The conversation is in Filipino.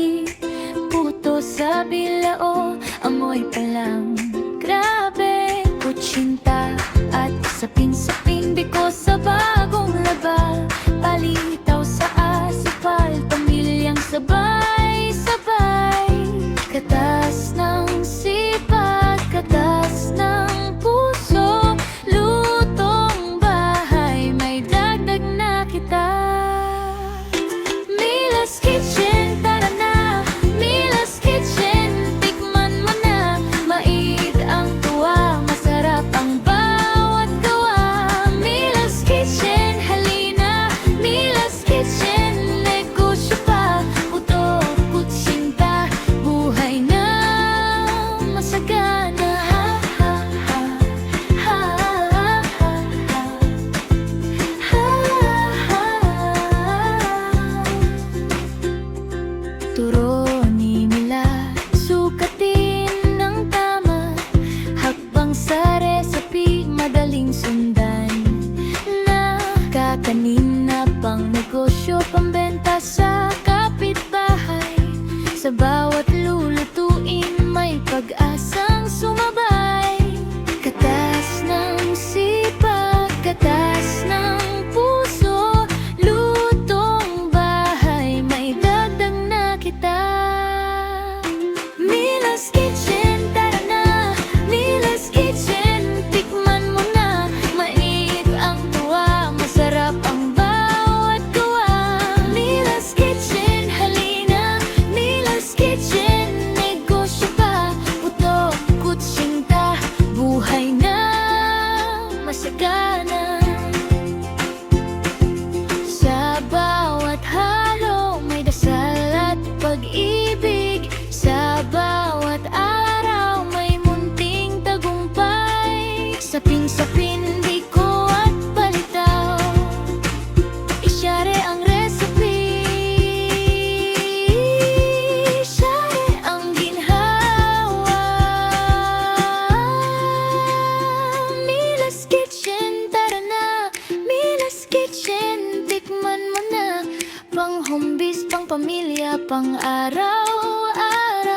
gabi, puto sa bilao, amoy pa lang, grabe. Kutsinta at sapin-sapin, biko sa bagong laba, palitaw sa asipal, pamilyang sabay-sabay. Katas ng sipag, katas ng puso, lutong bahay, may dagdag na kita. Mila's Kitchen, tara na! Mila's Kitchen, tikman mo na. Mait ang tuwa, masarap ang bawat gawa. Mila's Kitchen, halina! Mila's Kitchen, negosyo pa, puto, kutsinta, buhay na masagana. Ha, ha, ha, ha, ha, ha, turo ni nila, sukatin ng tama, hakbang sa recipe, madaling sundan. Nakakanin na pang negosyo, pambenta sa kapitbahay. Sa bawat lulutuin, may pag-asang sumabay. Katas ng sipag, katas ng puso, lutong bahay, may dagdag na kita. Mila's Kitchen, tara na! Mila's Kitchen, tikman mo na. Mait ang tuwa, masarap ang bawat gawa. Mila's Kitchen, halina! Mila's Kitchen, negosyo pa, puto, kutsinta, buhay na masagana. Sa bawat halo, may dasal at pag-ibig. Sa bawat araw, may munting tagumpay. Sapin-sapin, biko at palitaw, isyare ang recipe, isyare ang ginhawa. Mila's Kitchen, tara na! Mila's Kitchen, tikman mo na. Pang hombis, pang pamilya, pang araw-araw.